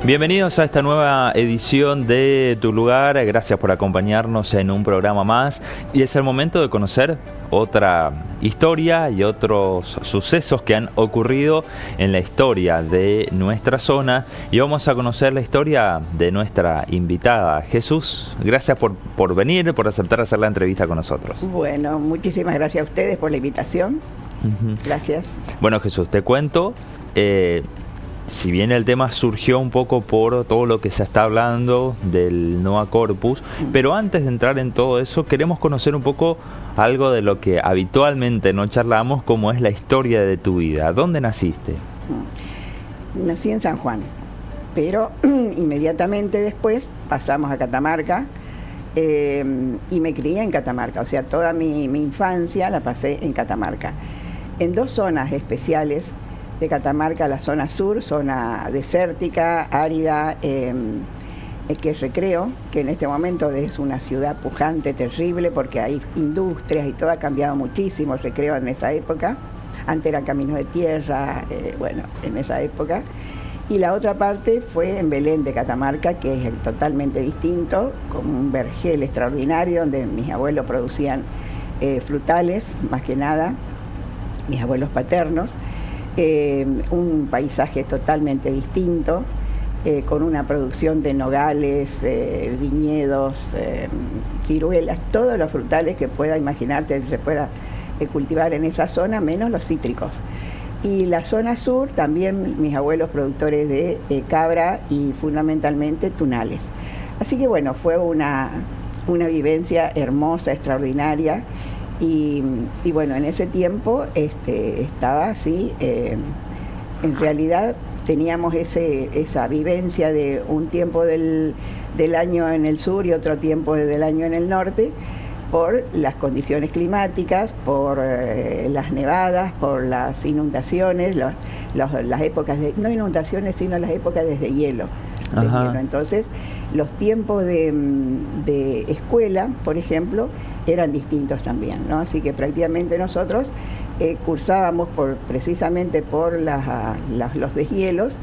Bienvenidos a esta nueva edición de Tu Lugar. Gracias por acompañarnos en un programa más. Y es el momento de conocer otra historia y otros sucesos que han ocurrido en la historia de nuestra zona. Y vamos a conocer la historia de nuestra invitada. Jesús, gracias por venir, por aceptar hacer la entrevista con nosotros. Bueno, muchísimas gracias a ustedes por la invitación. Gracias. Bueno, Jesús, te cuento. Si bien el tema surgió un poco por todo lo que se está hablando del Noa Corpus, pero antes de entrar en todo eso, queremos conocer un poco algo de lo que habitualmente no charlamos, como es la historia de tu vida. ¿Dónde naciste? Nací en San Juan, pero inmediatamente después pasamos a Catamarca y me crié en Catamarca. O sea, toda mi infancia la pasé en Catamarca, en dos zonas especiales de Catamarca: la zona sur, zona desértica, árida, que es Recreo, que en este momento es una ciudad pujante, terrible, porque hay industrias y todo ha cambiado muchísimo. Recreo en esa época, antes era camino de tierra, en esa época. Y la otra parte fue en Belén de Catamarca, que es totalmente distinto, con un vergel extraordinario, donde mis abuelos producían frutales, más que nada, mis abuelos paternos. Un paisaje totalmente distinto, con una producción de nogales, viñedos, ciruelas, todos los frutales que pueda imaginarte que se pueda cultivar en esa zona, menos los cítricos. Y la zona sur también mis abuelos productores de cabra y fundamentalmente tunales. Así que bueno, fue una vivencia hermosa, extraordinaria. Y bueno, en ese tiempo estaba así, en realidad teníamos esa vivencia de un tiempo del año en el sur y otro tiempo del año en el norte, por las condiciones climáticas, por las nevadas, por las inundaciones, las épocas de, no inundaciones, sino las épocas de hielo. Entonces, los tiempos de escuela, por ejemplo, eran distintos también, ¿no? Así que prácticamente nosotros cursábamos precisamente por los deshielos,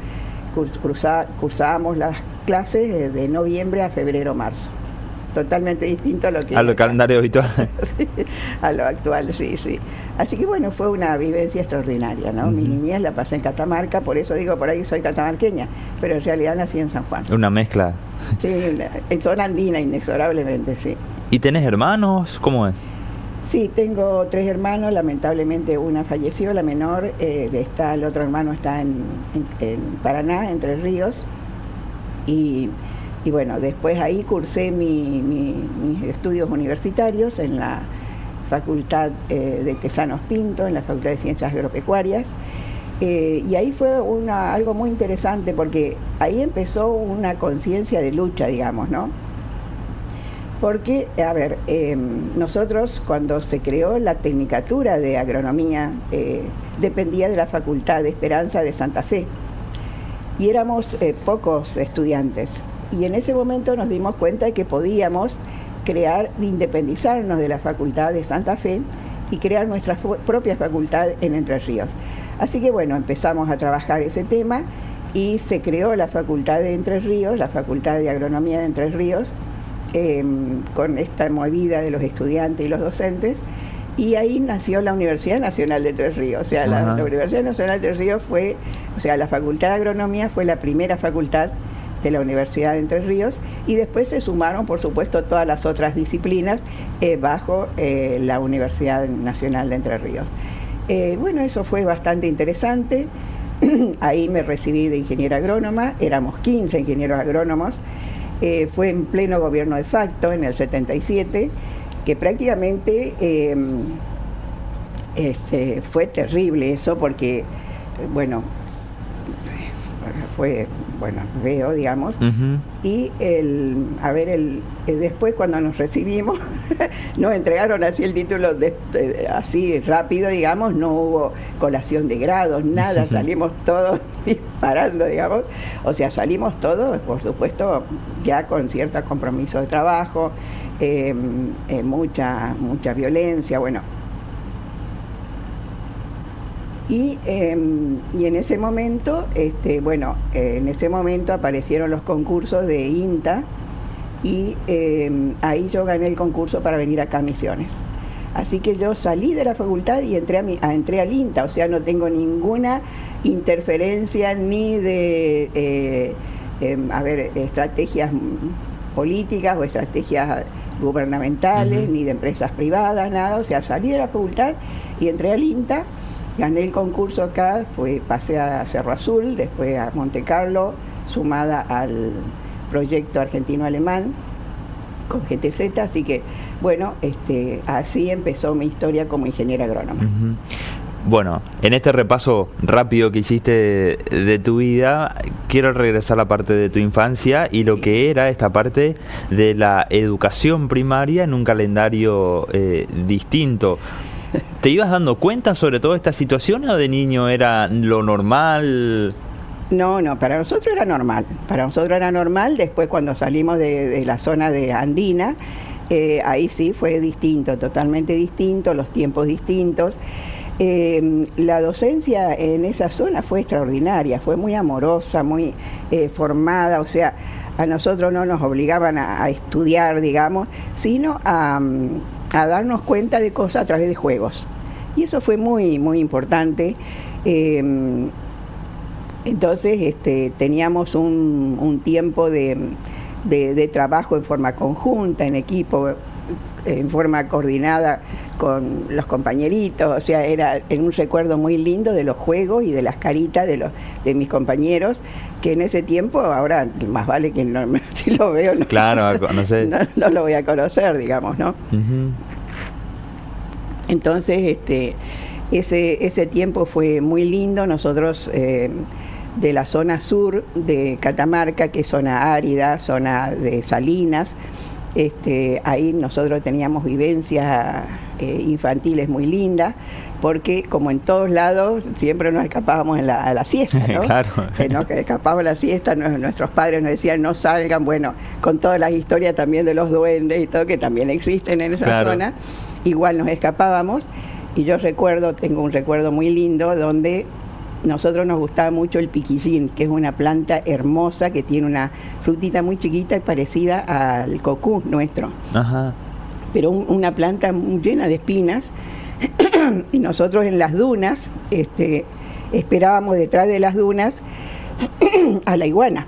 cursábamos las clases de noviembre a febrero, marzo. Totalmente distinto a lo que... A lo calendario habitual. Sí, a lo actual, sí. Así que bueno, fue una vivencia extraordinaria, ¿no? Mi niñez la pasé en Catamarca, por eso digo, por ahí soy catamarqueña, pero en realidad nací en San Juan. Una mezcla. Sí, en zona andina, inexorablemente, sí. ¿Y tenés hermanos? ¿Cómo es? Sí, tengo 3 hermanos, lamentablemente una falleció, la menor, el otro hermano está en Paraná, Entre Ríos, y bueno, después ahí cursé mis estudios universitarios en la Facultad de Tesanos Pinto, en la Facultad de Ciencias Agropecuarias, y ahí fue algo muy interesante, porque ahí empezó una conciencia de lucha, digamos, ¿no? Porque, a ver, nosotros cuando se creó la Tecnicatura de Agronomía, dependía de la Facultad de Esperanza de Santa Fe, y éramos pocos estudiantes. Y en ese momento nos dimos cuenta de que podíamos independizarnos de la Facultad de Santa Fe y crear nuestra propia facultad en Entre Ríos. Así que bueno, empezamos a trabajar ese tema y se creó la Facultad de Entre Ríos, la Facultad de Agronomía de Entre Ríos, con esta movida de los estudiantes y los docentes, y ahí nació la Universidad Nacional de Entre Ríos. O sea, la Universidad Nacional de Entre Ríos la Facultad de Agronomía fue la primera facultad de la Universidad de Entre Ríos, y después se sumaron, por supuesto, todas las otras disciplinas bajo la Universidad Nacional de Entre Ríos. Bueno, eso fue bastante interesante. Ahí me recibí de ingeniera agrónoma, éramos 15 ingenieros agrónomos. Fue en pleno gobierno de facto, en el 77, que prácticamente fue terrible eso, porque, fue feo, digamos. Y después, cuando nos recibimos, nos entregaron así el título así rápido, digamos, no hubo colación de grados, nada, salimos todos disparando, digamos. O sea, salimos todos, por supuesto, ya con cierto compromiso de trabajo, mucha violencia, bueno. Y en ese momento, en ese momento aparecieron los concursos de INTA y ahí yo gané el concurso para venir acá a Misiones. Así que yo salí de la facultad y entré al INTA, o sea, no tengo ninguna interferencia ni de, estrategias políticas o estrategias gubernamentales, ni de empresas privadas, nada. O sea, salí de la facultad y entré al INTA, gané el concurso acá, pasé a Cerro Azul, después a Monte Carlo, sumada al proyecto argentino-alemán con GTZ, así que bueno, así empezó mi historia como ingeniera agrónoma. Bueno, en este repaso rápido que hiciste de tu vida, quiero regresar a la parte de tu infancia y lo que era esta parte de la educación primaria en un calendario distinto. ¿Te ibas dando cuenta sobre toda esta situación o de niño era lo normal? No, para nosotros era normal. Para nosotros era normal. Después, cuando salimos de la zona de andina, ahí sí fue distinto, totalmente distinto, los tiempos distintos. La docencia en esa zona fue extraordinaria, fue muy amorosa, muy formada. O sea, a nosotros no nos obligaban a estudiar, digamos, sino a darnos cuenta de cosas a través de juegos. Y eso fue muy, muy importante. Entonces teníamos un tiempo de trabajo en forma conjunta, en equipo, en forma coordinada con los compañeritos. O sea, era un recuerdo muy lindo de los juegos y de las caritas de mis compañeros, que en ese tiempo, ahora más vale que no, si lo veo, no, claro, no sé. No lo voy a conocer, digamos, ¿no? Entonces, ese tiempo fue muy lindo. Nosotros de la zona sur de Catamarca, que es zona árida, zona de salinas, ahí nosotros teníamos vivencias infantiles muy lindas, porque como en todos lados siempre nos escapábamos a la siesta, ¿no? Claro. Nos escapábamos a la siesta, nuestros padres nos decían no salgan, bueno, con todas las historias también de los duendes y todo, que también existen en esa zona, igual nos escapábamos. Y yo tengo un recuerdo muy lindo donde nosotros nos gustaba mucho el piquillín, que es una planta hermosa que tiene una frutita muy chiquita y parecida al cocú nuestro. Ajá. Pero una planta llena de espinas. Y nosotros en las dunas esperábamos detrás de las dunas a la iguana.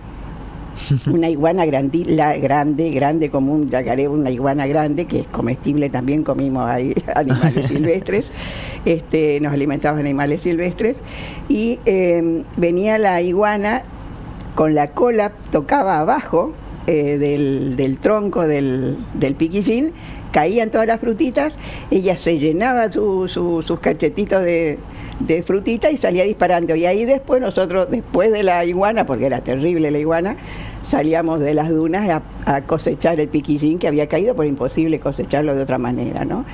Una iguana grande como un yacaré, una iguana grande que es comestible también. Comimos ahí animales silvestres, nos alimentábamos animales silvestres y venía la iguana con la cola, tocaba abajo del tronco del piquillín, caían todas las frutitas, ella se llenaba sus cachetitos de frutita y salía disparando. Y ahí después nosotros, después de la iguana, porque era terrible la iguana, salíamos de las dunas a cosechar el piquillín que había caído, por imposible cosecharlo de otra manera, ¿no?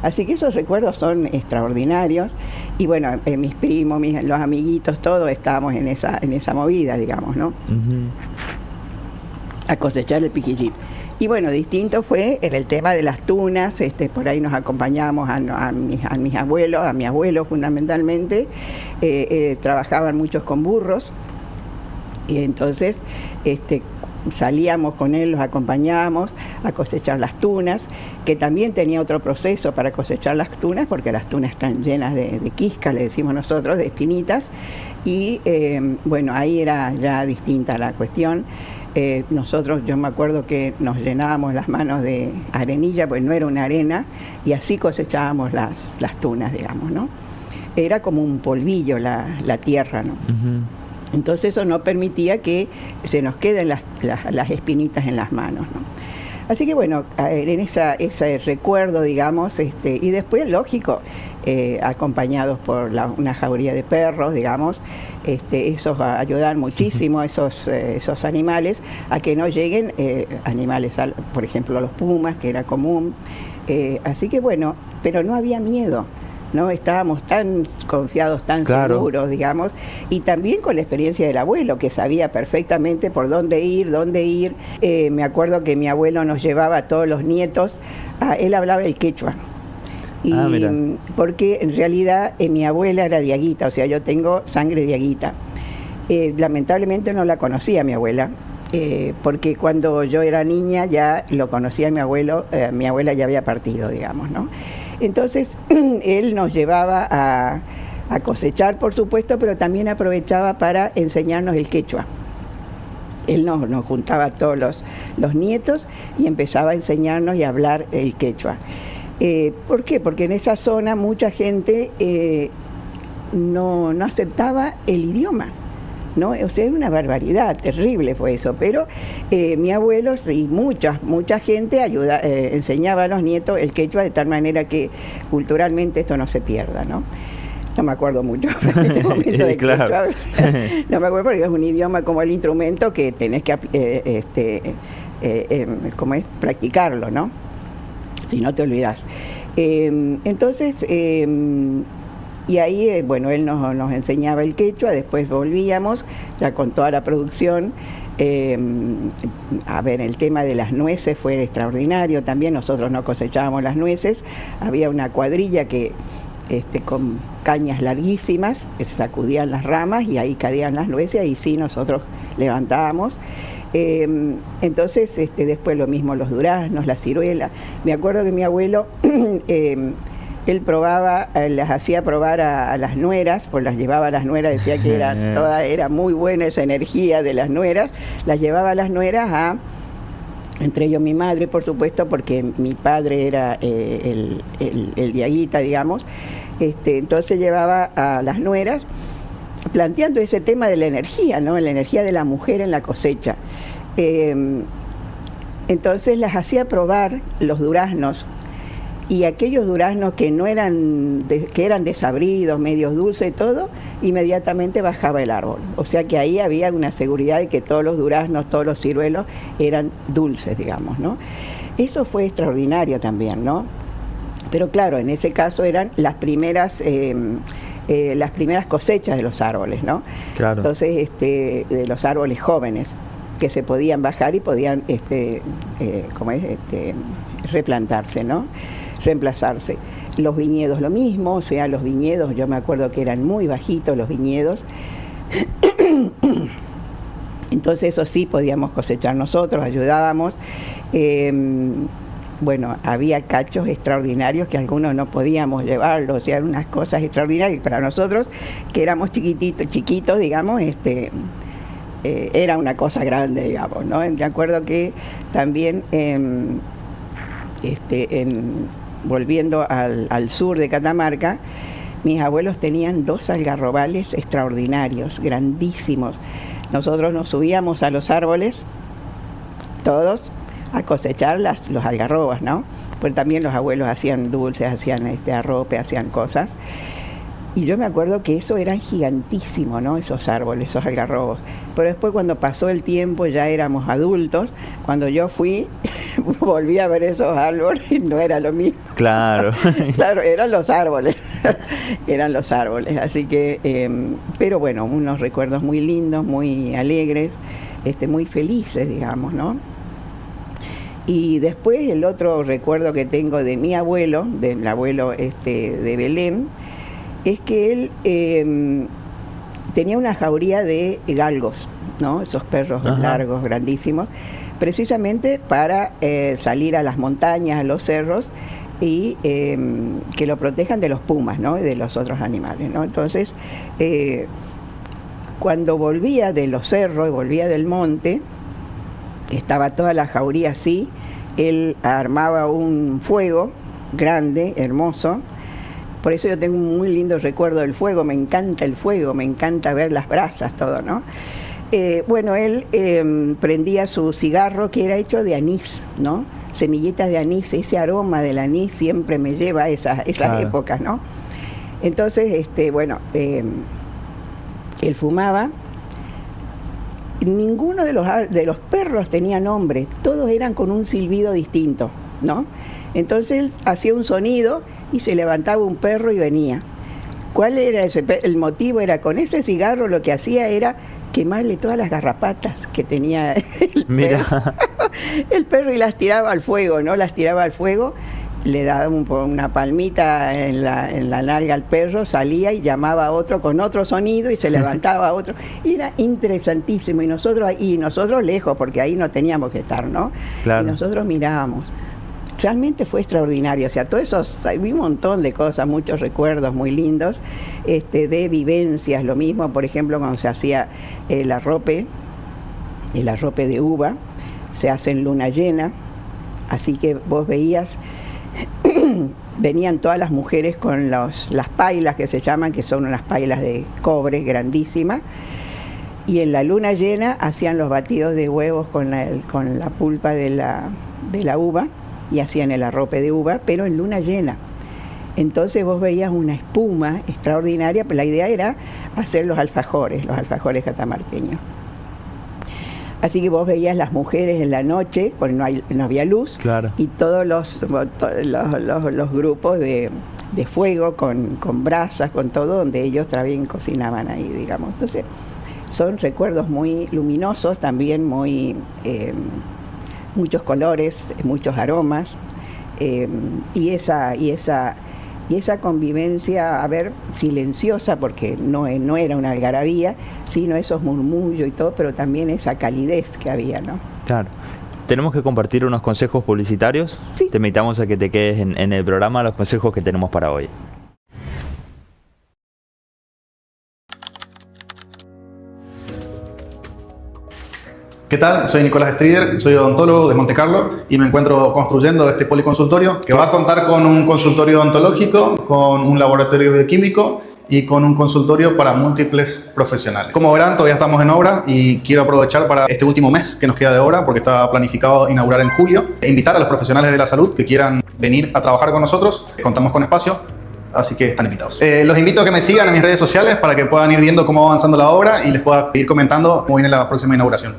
Así que esos recuerdos son extraordinarios. Y bueno, mis primos, los amiguitos, todos estábamos en esa movida, digamos, ¿no? A cosechar el piquillín. Y bueno, distinto fue el tema de las tunas. Por ahí nos acompañábamos a mis abuelos, a mi abuelo fundamentalmente. Trabajaban muchos con burros y entonces salíamos con él, los acompañábamos a cosechar las tunas, que también tenía otro proceso para cosechar las tunas, porque las tunas están llenas de quisca, le decimos nosotros, de espinitas, y bueno, ahí era ya distinta la cuestión. Nosotros, yo me acuerdo que nos llenábamos las manos de arenilla, pues no era una arena, y así cosechábamos las tunas, digamos, ¿no? Era como un polvillo la tierra, ¿no? Entonces eso no permitía que se nos queden las espinitas en las manos, ¿no? Así que bueno, en ese recuerdo, digamos, y después, lógico, acompañados por una jauría de perros, digamos, esos ayudan muchísimo a esos animales a que no lleguen animales, por ejemplo, los pumas, que era común. Así que bueno, pero no había miedo, ¿no? Estábamos tan confiados, tan seguros, digamos, y también con la experiencia del abuelo, que sabía perfectamente por dónde ir. Me acuerdo que mi abuelo nos llevaba a todos los nietos, él hablaba el quechua, Y mira. porque en realidad mi abuela era diaguita, o sea, yo tengo sangre diaguita. Lamentablemente no la conocía mi abuela, porque cuando yo era niña ya lo conocía mi abuelo, mi abuela ya había partido, digamos, ¿no? Entonces él nos llevaba a cosechar, por supuesto, pero también aprovechaba para enseñarnos el quechua. Él nos juntaba a todos los nietos y empezaba a enseñarnos y a hablar el quechua. ¿Por qué? Porque en esa zona mucha gente no aceptaba el idioma, ¿no? O sea, es una barbaridad, terrible fue eso, pero mi abuelo y mucha gente enseñaba a los nietos el quechua de tal manera que culturalmente esto no se pierda, ¿no? No me acuerdo mucho en este momento de claro. quechua. No me acuerdo porque es un idioma como el instrumento que tenés que ¿cómo es? Practicarlo, ¿no? Si no te olvidas. Entonces, y ahí, bueno, él nos enseñaba el quechua, después volvíamos, ya con toda la producción. A ver, el tema de las nueces fue extraordinario también, nosotros no cosechábamos las nueces, había una cuadrilla que con cañas larguísimas, se sacudían las ramas y ahí caían las nueces, y sí nosotros levantábamos. Entonces, después lo mismo los duraznos, la ciruela. Me acuerdo que mi abuelo, él probaba, las hacía probar a las nueras, pues las llevaba a las nueras, decía que era muy buena esa energía de las nueras, las llevaba a las nueras entre ellos mi madre, por supuesto, porque mi padre era el diaguita, digamos. Entonces llevaba a las nueras planteando ese tema de la energía, ¿no? La energía de la mujer en la cosecha. Entonces las hacía probar los duraznos, y aquellos duraznos que no eran que eran desabridos, medios dulces y todo, inmediatamente bajaba el árbol. O sea que ahí había una seguridad de que todos los duraznos, todos los ciruelos eran dulces, digamos, ¿no? Eso fue extraordinario también, ¿no? Pero claro, en ese caso eran las primeras cosechas de los árboles, ¿no? Claro. Entonces, de los árboles jóvenes que se podían bajar y podían, replantarse, ¿no? Reemplazarse. Los viñedos lo mismo, o sea, los viñedos, yo me acuerdo que eran muy bajitos los viñedos. Entonces eso sí podíamos cosechar nosotros, ayudábamos. Bueno, había cachos extraordinarios que algunos no podíamos llevarlos, o sea, eran unas cosas extraordinarias para nosotros, que éramos chiquitos, digamos, era una cosa grande, digamos, ¿no? Me acuerdo que también volviendo al sur de Catamarca, mis abuelos tenían 2 algarrobales extraordinarios, grandísimos. Nosotros nos subíamos a los árboles, todos, a cosechar los algarrobas, ¿no? Pues también los abuelos hacían dulces, hacían arrope, hacían cosas. Y yo me acuerdo que eso eran gigantísimos, ¿no? Esos árboles, esos algarrobos. Pero después, cuando pasó el tiempo, ya éramos adultos. Cuando yo fui, volví a ver esos árboles y no era lo mismo. Claro. Claro, eran los árboles. Eran los árboles. Así que, pero bueno, unos recuerdos muy lindos, muy alegres, muy felices, digamos, ¿no? Y después el otro recuerdo que tengo de mi abuelo, del abuelo de Belén, es que él tenía una jauría de galgos, ¿no? Esos perros largos, grandísimos, precisamente para salir a las montañas, a los cerros, y que lo protejan de los pumas, ¿no? Y de los otros animales, ¿no? Entonces, cuando volvía de los cerros y volvía del monte, estaba toda la jauría así, él armaba un fuego grande, hermoso. Por eso yo tengo un muy lindo recuerdo del fuego, me encanta el fuego, me encanta ver las brasas, todo, ¿no? Bueno, él prendía su cigarro que era hecho de anís, ¿no? Semillitas de anís, ese aroma del anís siempre me lleva a esas claro. épocas, ¿no? Entonces, bueno, él fumaba. Ninguno de los perros tenía nombre, todos eran con un silbido distinto, ¿no? Entonces él hacía un sonido y se levantaba un perro y venía. ¿Cuál era el motivo? Era con ese cigarro lo que hacía era quemarle todas las garrapatas que tenía el perro y las tiraba al fuego, ¿no? Las tiraba al fuego, le daba una palmita en la nalga al perro, salía y llamaba a otro con otro sonido y se levantaba otro. Y era interesantísimo. Y nosotros lejos, porque ahí no teníamos que estar, ¿no? Claro. Y nosotros mirábamos. Realmente fue extraordinario, o sea, todo eso, vi un montón de cosas, muchos recuerdos muy lindos, de vivencias, lo mismo, por ejemplo, cuando se hacía el arrope de uva, se hace en luna llena, así que vos veías, venían todas las mujeres con las pailas que se llaman, que son unas pailas de cobre grandísimas, y en la luna llena hacían los batidos de huevos con la pulpa de la uva, y hacían el arrope de uva, pero en luna llena. Entonces vos veías una espuma extraordinaria, pero la idea era hacer los alfajores catamarqueños. Así que vos veías las mujeres en la noche, porque no había luz, claro. Y todos los grupos de fuego con brasas, con todo, donde ellos también cocinaban ahí, digamos. Entonces son recuerdos muy luminosos, también muy... muchos colores, muchos aromas, y esa convivencia, silenciosa, porque no era una algarabía, sino esos murmullos y todo, pero también esa calidez que había, ¿no? Claro. ¿Tenemos que compartir unos consejos publicitarios? Sí. Te invitamos a que te quedes en el programa los consejos que tenemos para hoy. ¿Qué tal? Soy Nicolás Strider, soy odontólogo de Monte Carlo y me encuentro construyendo este policonsultorio que va a contar con un consultorio odontológico, con un laboratorio bioquímico y con un consultorio para múltiples profesionales. Como verán, todavía estamos en obra y quiero aprovechar para este último mes que nos queda de obra, porque está planificado inaugurar en julio, e invitar a los profesionales de la salud que quieran venir a trabajar con nosotros. Contamos con espacio, así que están invitados. Los invito a que me sigan en mis redes sociales para que puedan ir viendo cómo va avanzando la obra y les pueda ir comentando cómo viene la próxima inauguración.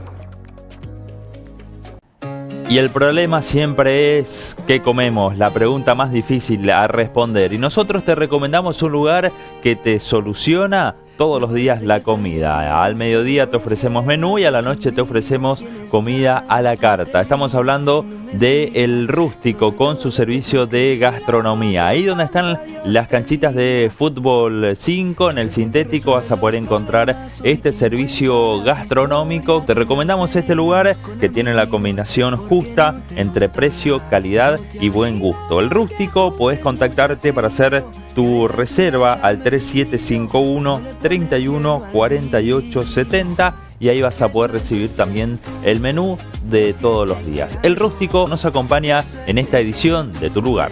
Y el problema siempre es ¿qué comemos? La pregunta más difícil a responder. Y nosotros te recomendamos un lugar que te soluciona todos los días la comida. Al mediodía te ofrecemos menú y a la noche te ofrecemos comida a la carta. Estamos hablando de El Rústico con su servicio de gastronomía. Ahí donde están las canchitas de fútbol 5, en el sintético vas a poder encontrar este servicio gastronómico. Te recomendamos este lugar que tiene la combinación justa entre precio, calidad y buen gusto. El Rústico, podés contactarte para hacer tu reserva al 3751 31 48 70 y ahí vas a poder recibir también el menú de todos los días. El Rústico nos acompaña en esta edición de Tu Lugar.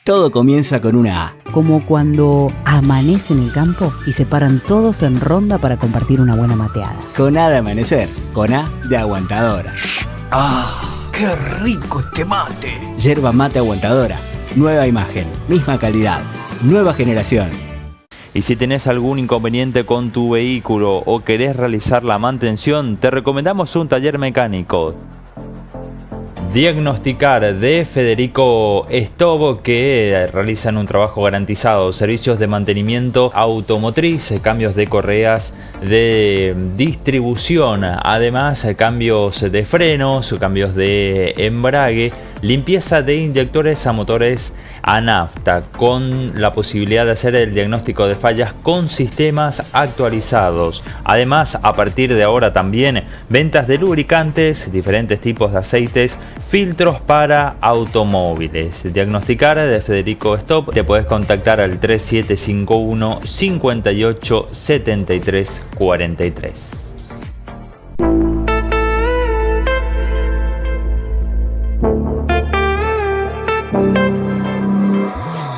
Todo comienza con una A. Como cuando amanece en el campo y se paran todos en ronda para compartir una buena mateada. Con A de amanecer, con A de aguantadora. ¡Ah! ¡Qué rico este mate! Yerba mate aguantadora. Nueva imagen, misma calidad, nueva generación. Y si tenés algún inconveniente con tu vehículo o querés realizar la mantención, te recomendamos un taller mecánico. Diagnosticar de Federico Stobo, que realizan un trabajo garantizado, servicios de mantenimiento automotriz, cambios de correas de distribución, además cambios de frenos, cambios de embrague, limpieza de inyectores a motores a nafta, con la posibilidad de hacer el diagnóstico de fallas con sistemas actualizados. Además, a partir de ahora también ventas de lubricantes, diferentes tipos de aceites, filtros para automóviles. Diagnosticar de Federico Stobo, te puedes contactar al 3751 58 73 43.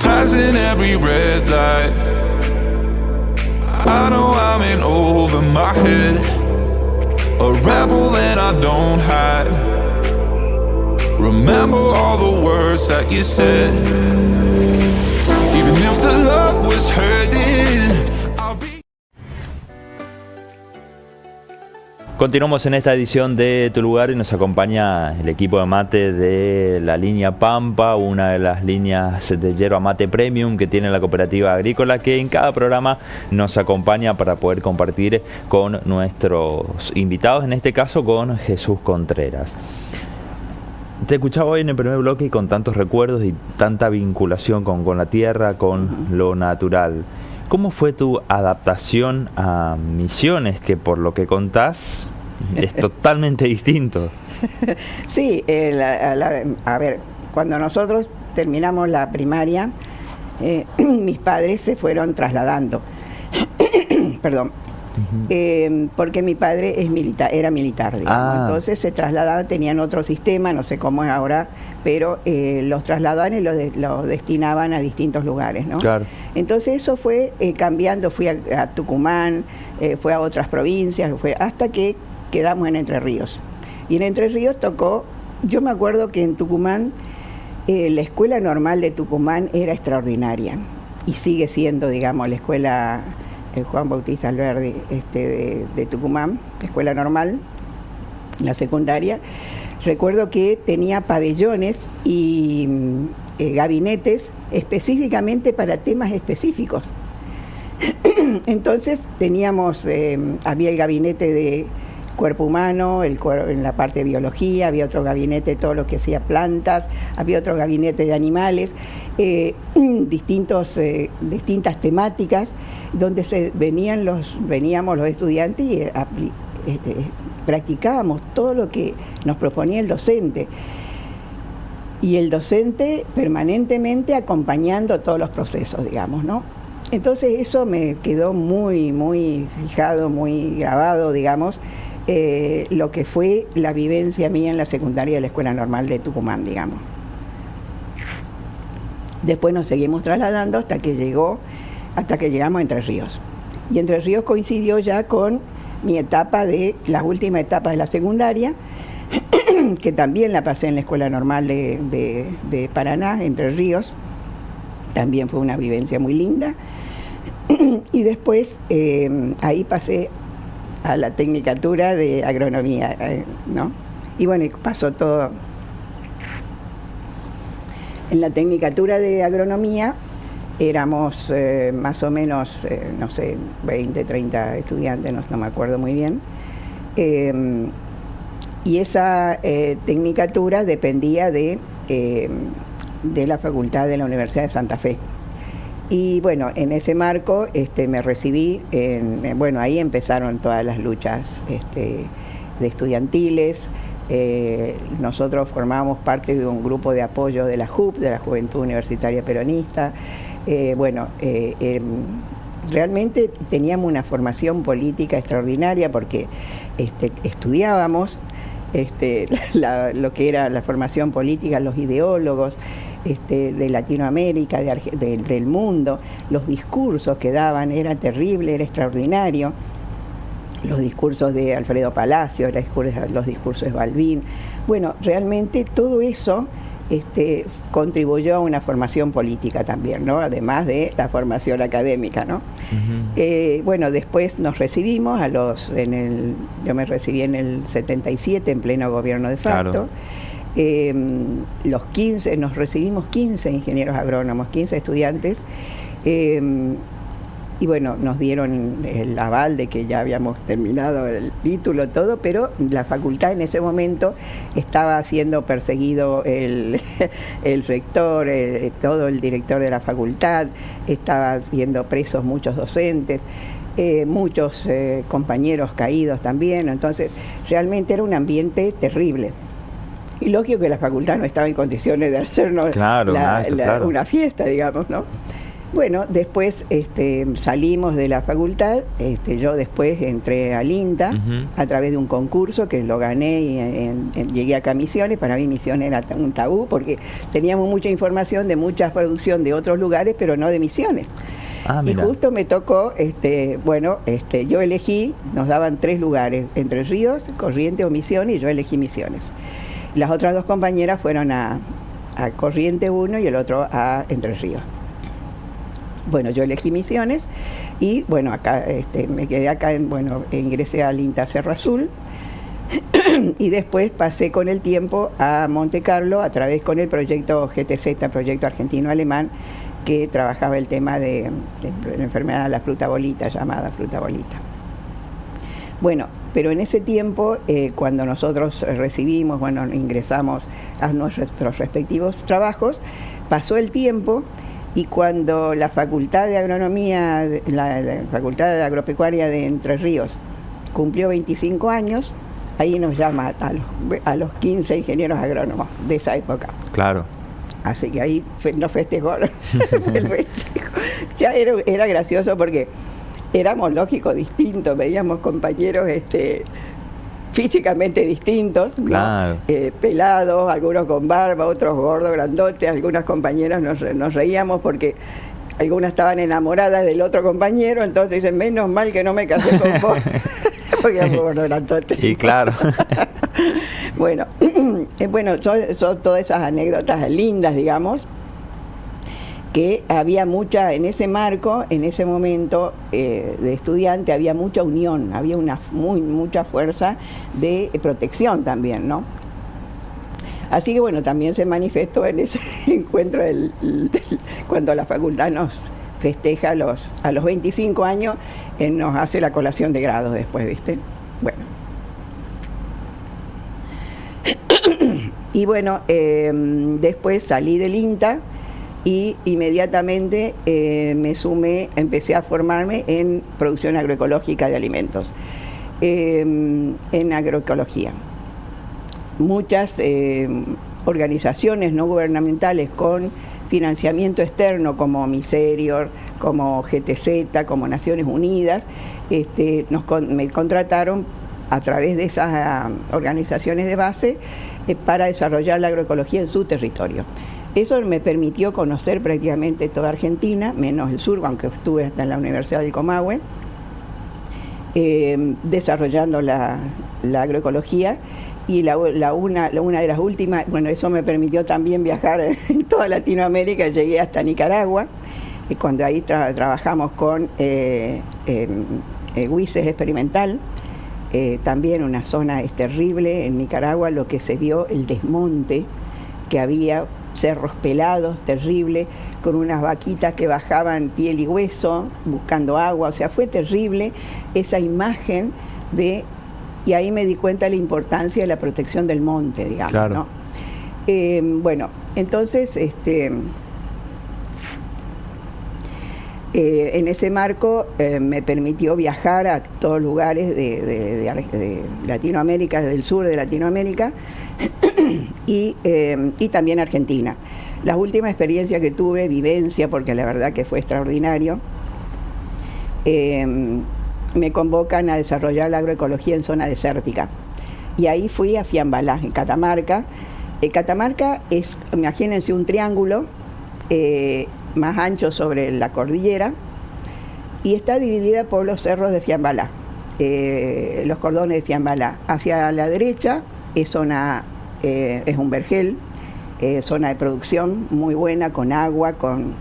Passing every red light, I know I'm in over my head, a rebel that I don't hide. Remember all the words that you said, even if the love was hurting, I'll be. Continuamos en esta edición de Tu Lugar y nos acompaña el equipo de mate de la línea Pampa, una de las líneas de yerba mate premium que tiene la cooperativa agrícola, que en cada programa nos acompaña para poder compartir con nuestros invitados, en este caso con Jesús Contreras. Te escuchaba hoy en el primer bloque y con tantos recuerdos y tanta vinculación con la tierra, con lo natural. ¿Cómo fue tu adaptación a Misiones, que por lo que contás es totalmente distinto? Sí, a ver, cuando nosotros terminamos la primaria, mis padres se fueron trasladando. Perdón. Porque mi padre era militar, digamos. Entonces se trasladaban, tenían otro sistema, no sé cómo es ahora, pero los trasladaban y los destinaban a distintos lugares, ¿no? Claro. Entonces eso fue cambiando, fui a Tucumán, fui a otras provincias, hasta que quedamos en Entre Ríos. Y en Entre Ríos tocó, yo me acuerdo que en Tucumán, la escuela normal de Tucumán era extraordinaria, y sigue siendo, digamos, la escuela Juan Bautista Alberdi de Tucumán, escuela normal, la secundaria. Recuerdo que tenía pabellones y gabinetes específicamente para temas específicos. Entonces teníamos, había el gabinete de cuerpo humano, en la parte de biología, había otro gabinete de todo lo que hacía plantas, había otro gabinete de animales, distintas temáticas, donde veníamos los estudiantes y practicábamos todo lo que nos proponía el docente. Y el docente permanentemente acompañando todos los procesos, digamos, ¿no? Entonces eso me quedó muy, muy fijado, muy grabado, digamos, lo que fue la vivencia mía en la secundaria de la Escuela Normal de Tucumán, digamos. Después nos seguimos trasladando hasta que llegamos a Entre Ríos. Y Entre Ríos coincidió ya con mi la última etapa de la secundaria, que también la pasé en la Escuela Normal de Paraná, Entre Ríos. También fue una vivencia muy linda. Y después ahí pasé a la Tecnicatura de Agronomía, ¿no? Y bueno, pasó todo. En la Tecnicatura de Agronomía éramos más o menos, no sé, 20, 30 estudiantes, no me acuerdo muy bien. Y esa Tecnicatura dependía de la Facultad de la Universidad de Santa Fe. Y bueno, en ese marco me recibí, bueno, ahí empezaron todas las luchas de estudiantiles. Nosotros formábamos parte de un grupo de apoyo de la JUP, de la Juventud Universitaria Peronista. Realmente teníamos una formación política extraordinaria porque estudiábamos lo que era la formación política, los ideólogos de Latinoamérica, del mundo, los discursos que daban, era terrible, era extraordinario. Los discursos de Alfredo Palacio, los discursos de Balbín. Bueno, realmente todo eso contribuyó a una formación política también, ¿no? Además de la formación académica, ¿no? Uh-huh. Bueno, después nos recibimos yo me recibí en el 77 en pleno gobierno de facto. Claro. Nos recibimos 15 ingenieros agrónomos, 15 estudiantes. Y bueno, nos dieron el aval de que ya habíamos terminado el título, todo, pero la facultad en ese momento estaba siendo perseguido el rector, todo el director de la facultad, estaba siendo presos muchos docentes, muchos compañeros caídos también, entonces realmente era un ambiente terrible. Y lógico que la facultad no estaba en condiciones de hacernos una fiesta, digamos, ¿no? Bueno, después salimos de la facultad, yo después entré al INTA uh-huh. a través de un concurso que lo gané y llegué acá a Misiones. Para mí Misiones era un tabú porque teníamos mucha información de mucha producción de otros lugares, pero no de Misiones. Y justo me tocó, yo elegí, nos daban 3 lugares, Entre Ríos, Corrientes o Misiones, y yo elegí Misiones. Las otras 2 compañeras fueron a Corrientes 1 y el otro a Entre Ríos. Bueno, yo elegí Misiones y bueno, acá me quedé acá, ingresé al INTA Cerro Azul y después pasé con el tiempo a Monte Carlo a través con el proyecto GTZ, proyecto argentino-alemán, que trabajaba el tema de la enfermedad de la fruta bolita, llamada fruta bolita. Bueno, Pero en ese tiempo, cuando nosotros recibimos, ingresamos a nuestros respectivos trabajos, pasó el tiempo y cuando la Facultad de Agronomía, la Facultad de Agropecuaria de Entre Ríos cumplió 25 años, ahí nos llama a los 15 ingenieros agrónomos de esa época. Claro. Así que ahí nos festejó el festejo. Ya era gracioso porque éramos, lógico, distintos, veíamos compañeros físicamente distintos, ¿no? Claro. Pelados, algunos con barba, otros gordos, grandotes, algunas compañeras nos reíamos porque algunas estaban enamoradas del otro compañero, entonces dicen, menos mal que no me casé con vos, porque éramos gordos, grandotes. Y claro. Bueno, son todas esas anécdotas lindas, digamos, que había mucha, en ese marco, en ese momento de estudiante, había mucha unión, había mucha fuerza de protección también, ¿no? Así que bueno, también se manifestó en ese encuentro cuando la facultad nos festeja a los 25 años, nos hace la colación de grados después, ¿viste? Bueno. Y bueno, después salí del INTA y inmediatamente empecé a formarme en producción agroecológica de alimentos, en agroecología. Muchas organizaciones no gubernamentales con financiamiento externo como Miserior, como GTZ, como Naciones Unidas, me contrataron a través de esas organizaciones de base para desarrollar la agroecología en su territorio. Eso me permitió conocer prácticamente toda Argentina, menos el sur, aunque estuve hasta en la Universidad del Comahue, desarrollando la agroecología. Y una de las últimas, bueno, eso me permitió también viajar en toda Latinoamérica, llegué hasta Nicaragua, y cuando ahí trabajamos con Huices Experimental, también una zona terrible en Nicaragua, lo que se vio, el desmonte que había, cerros pelados, terrible, con unas vaquitas que bajaban piel y hueso, buscando agua, o sea, fue terrible esa imagen y ahí me di cuenta de la importancia de la protección del monte, digamos, claro. ¿No? Bueno, entonces, en ese marco me permitió viajar a todos lugares de Latinoamérica, desde el sur de Latinoamérica y también Argentina. Las últimas experiencias que tuve, vivencia, porque la verdad que fue extraordinario, me convocan a desarrollar la agroecología en zona desértica. Y ahí fui a Fiambalá, en Catamarca. Catamarca es, imagínense, un triángulo más ancho sobre la cordillera y está dividida por los cerros de Fiambalá, los cordones de Fiambalá. Hacia la derecha es un vergel, zona de producción muy buena, con agua, con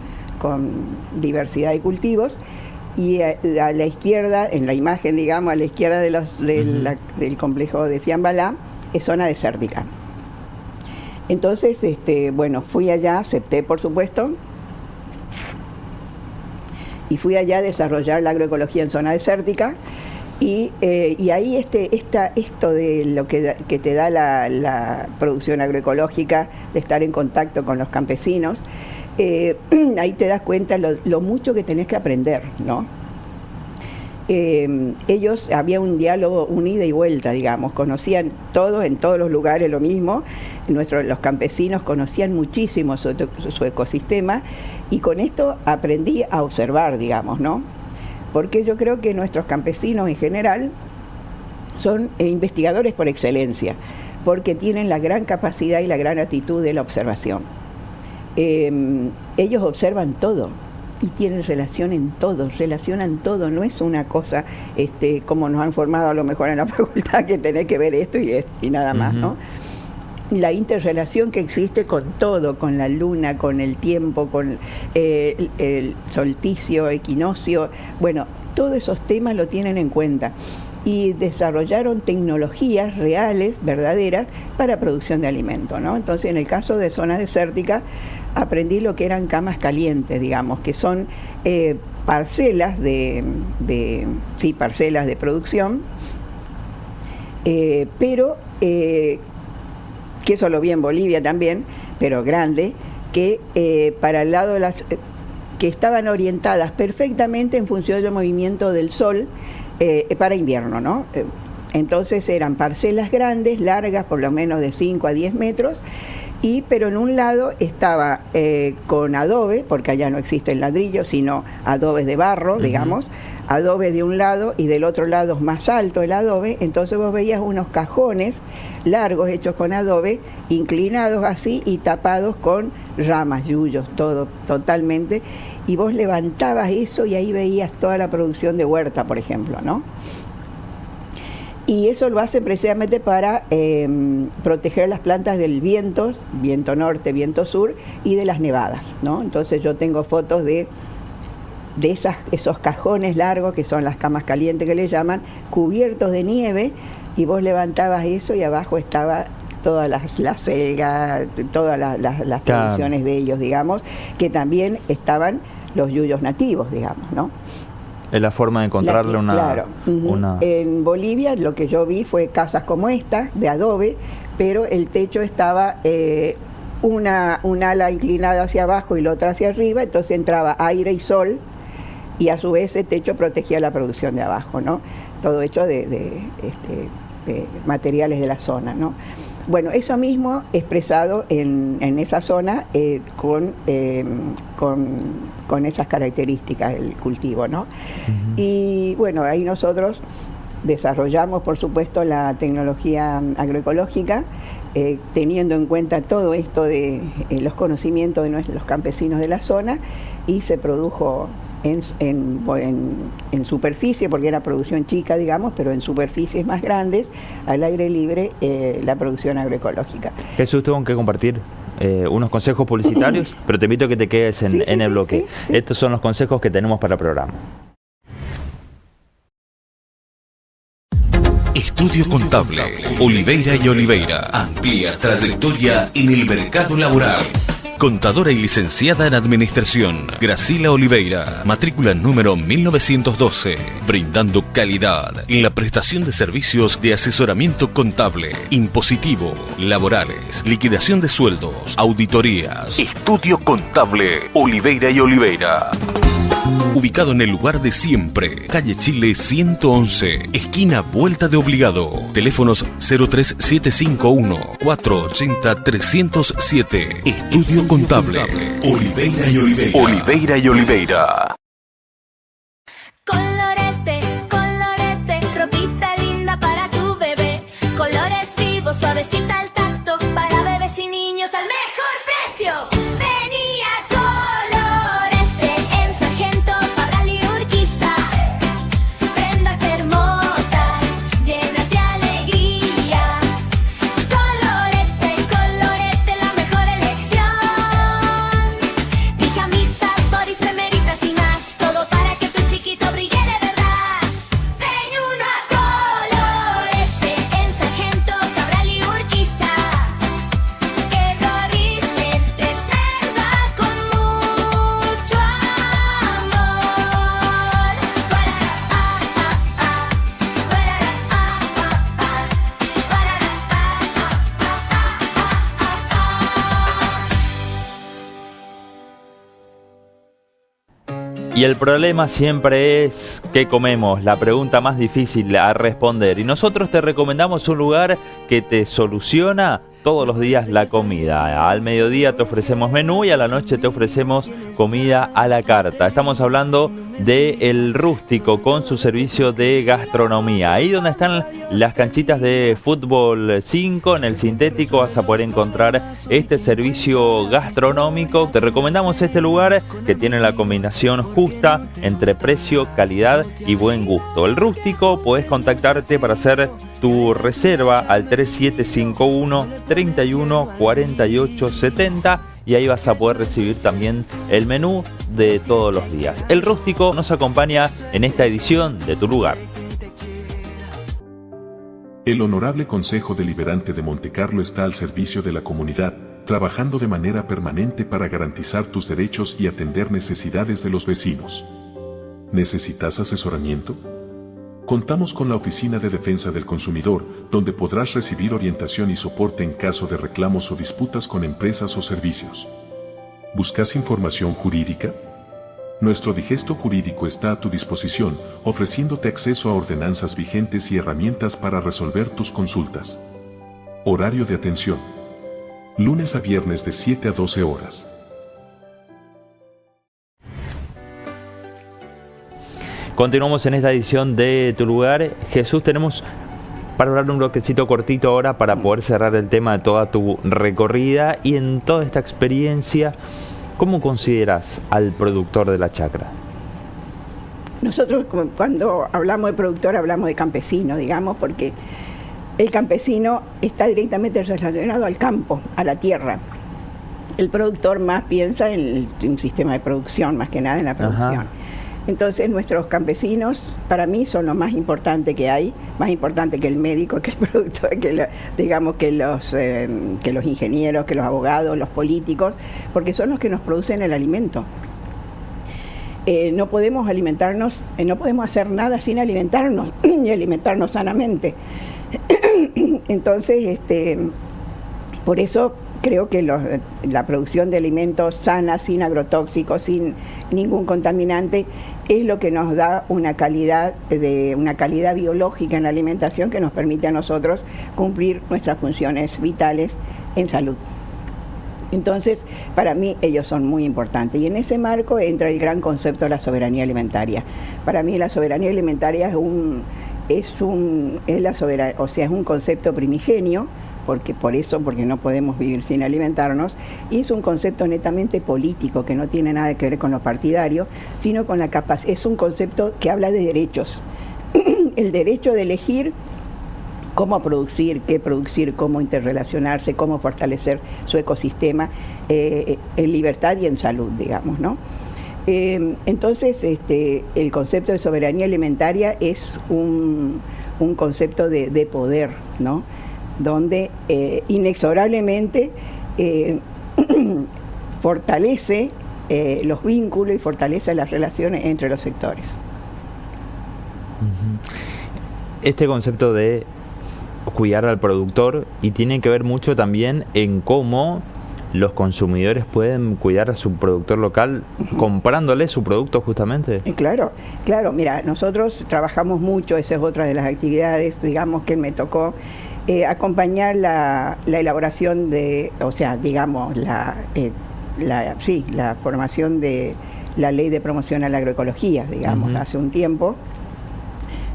diversidad de cultivos. Y a la izquierda, en la imagen, digamos, a la izquierda del complejo de Fiambalá, es zona desértica. Entonces, bueno, fui allá, acepté, por supuesto, y fui allá a desarrollar la agroecología en zona desértica, y ahí esto de lo que te da la producción agroecológica, de estar en contacto con los campesinos, ahí te das cuenta lo mucho que tenés que aprender, ¿no? Ellos, había un diálogo, un ida y vuelta, digamos, conocían todo, en todos los lugares lo mismo, los campesinos conocían muchísimo su ecosistema, y con esto aprendí a observar, digamos, ¿no? Porque yo creo que nuestros campesinos en general son investigadores por excelencia, porque tienen la gran capacidad y la gran actitud de la observación. Ellos observan todo y tienen relación en todo, relacionan todo, no es una cosa como nos han formado a lo mejor en la facultad, que tenés que ver esto y nada más, ¿no? La interrelación que existe con todo, con la luna, con el tiempo, con el solsticio, equinoccio, bueno, todos esos temas lo tienen en cuenta. Y desarrollaron tecnologías reales, verdaderas, para producción de alimentos, ¿no? Entonces, en el caso de zona desértica, aprendí lo que eran camas calientes, digamos, que son parcelas de producción, pero que eso lo vi en Bolivia también, pero grande, que para el lado de las que estaban orientadas perfectamente en función del movimiento del sol para invierno, ¿no? Entonces eran parcelas grandes, largas, por lo menos de 5 a 10 metros, pero en un lado estaba con adobe, porque allá no existe el ladrillo, sino adobes de barro, digamos, adobe de un lado y del otro lado más alto el adobe, entonces vos veías unos cajones largos hechos con adobe, inclinados así y tapados con ramas, yuyos, todo totalmente, y vos levantabas eso y ahí veías toda la producción de huerta, por ejemplo, ¿no? Y eso lo hacen precisamente para proteger las plantas del viento norte, viento sur, y de las nevadas, ¿no? Entonces yo tengo fotos de esos cajones largos, que son las camas calientes que le llaman, cubiertos de nieve, y vos levantabas eso y abajo estaba todas las selgas, todas las producciones de ellos, digamos, que también estaban los yuyos nativos, digamos, ¿no? Es la forma de encontrarle claro. En Bolivia lo que yo vi fue casas como esta, de adobe, pero el techo estaba un ala inclinada hacia abajo y la otra hacia arriba, entonces entraba aire y sol, y a su vez el techo protegía la producción de abajo, ¿no? Todo hecho de materiales de la zona, ¿no? Bueno, eso mismo expresado en esa zona con esas características del cultivo, ¿no? Y bueno, ahí nosotros desarrollamos, por supuesto, la tecnología agroecológica, teniendo en cuenta todo esto de los conocimientos de los campesinos de la zona, y se produjo en superficie, porque era producción chica, digamos, pero en superficies más grandes, al aire libre, la producción agroecológica. Jesús, tengo que compartir unos consejos publicitarios, pero te invito a que te quedes en el bloque. Sí. Estos son los consejos que tenemos para el programa. Estudio Contable, Oliveira y Oliveira. Amplia trayectoria en el mercado laboral. Contadora y licenciada en Administración, Graciela Oliveira, matrícula número 1912, brindando calidad en la prestación de servicios de asesoramiento contable, impositivo, laborales, liquidación de sueldos, auditorías. Estudio Contable, Oliveira y Oliveira. Ubicado en el lugar de siempre, calle Chile 111, esquina Vuelta de Obligado. Teléfonos 03751 480 307. Estudio Contable, Oliveira y Oliveira. Oliveira y Oliveira. Colorete, colorete, ropita linda para tu bebé. Colores vivos, suavecita al tacto, para bebés y niños al mejor precio. Vení a Colorete en Sargento, Cabral y Urquiza. Prendas hermosas, llenas de alegría. Colorete, colorete, la mejor elección. Pijamitas, boris, remeritas y más, todo para que tu chiquito brille de verdad. Ven uno a Colorete en Sargento, Cabral y Urquiza. Que Dorite te serva con mucho amor. Y el problema siempre es ¿qué comemos? La pregunta más difícil a responder. Y nosotros te recomendamos un lugar que te soluciona todos los días la comida. Al mediodía te ofrecemos menú y a la noche te ofrecemos comida a la carta. Estamos hablando de El Rústico con su servicio de gastronomía. Ahí donde están las canchitas de fútbol 5, en el sintético vas a poder encontrar este servicio gastronómico. Te recomendamos este lugar que tiene la combinación justa entre precio, calidad y buen gusto. El Rústico, podés contactarte para hacer tu reserva al 3751 31 48 70 y ahí vas a poder recibir también el menú de todos los días. El Rústico nos acompaña en esta edición de Tu Lugar. El Honorable Consejo Deliberante de Montecarlo está al servicio de la comunidad, trabajando de manera permanente para garantizar tus derechos y atender necesidades de los vecinos. ¿Necesitas asesoramiento? Contamos con la Oficina de Defensa del Consumidor, donde podrás recibir orientación y soporte en caso de reclamos o disputas con empresas o servicios. ¿Buscas información jurídica? Nuestro digesto jurídico está a tu disposición, ofreciéndote acceso a ordenanzas vigentes y herramientas para resolver tus consultas. Horario de atención. Lunes a viernes de 7 a 12 horas. Continuamos en esta edición de Tu Lugar. Jesús, tenemos para hablar un bloquecito cortito ahora para poder cerrar el tema de toda tu recorrida y en toda esta experiencia. ¿Cómo consideras al productor de la chacra? Nosotros cuando hablamos de productor hablamos de campesino, digamos, porque el campesino está directamente relacionado al campo, a la tierra. El productor más piensa en un sistema de producción, más que nada en la producción. Ajá. Entonces nuestros campesinos para mí son lo más importante que hay, más importante que el médico, que el productor, digamos que los ingenieros, que los abogados, los políticos, porque son los que nos producen el alimento. No podemos alimentarnos, no podemos hacer nada sin alimentarnos y alimentarnos sanamente. Entonces, por eso creo que la producción de alimentos sana, sin agrotóxicos, sin ningún contaminante, es lo que nos da una calidad biológica en la alimentación que nos permite a nosotros cumplir nuestras funciones vitales en salud. Entonces, para mí ellos son muy importantes y en ese marco entra el gran concepto de la soberanía alimentaria. Para mí la soberanía alimentaria es un concepto primigenio, porque no podemos vivir sin alimentarnos, y es un concepto netamente político que no tiene nada que ver con lo partidario, sino con es un concepto que habla de derechos. El derecho de elegir cómo producir, qué producir, cómo interrelacionarse, cómo fortalecer su ecosistema en libertad y en salud, digamos, ¿no? Entonces, el concepto de soberanía alimentaria es un concepto de poder, ¿no? Donde inexorablemente fortalece los vínculos y fortalece las relaciones entre los sectores. Este concepto de cuidar al productor y tiene que ver mucho también en cómo los consumidores pueden cuidar a su productor local comprándole su producto justamente. Claro, mira, nosotros trabajamos mucho, esa es otra de las actividades, digamos, que me tocó acompañar la elaboración la formación de la ley de promoción a la agroecología, digamos, hace un tiempo.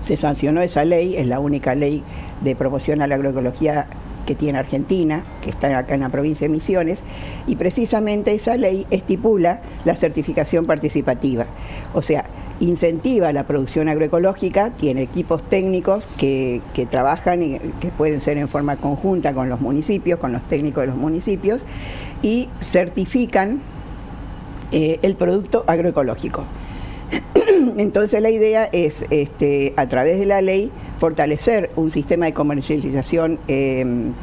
Se sancionó esa ley, es la única ley de promoción a la agroecología que tiene Argentina, que está acá en la provincia de Misiones, y precisamente esa ley estipula la certificación participativa. O sea, incentiva la producción agroecológica, tiene equipos técnicos que trabajan y que pueden ser en forma conjunta con los municipios, con los técnicos de los municipios, y certifican el producto agroecológico. Entonces la idea es, a través de la ley, fortalecer un sistema de comercialización de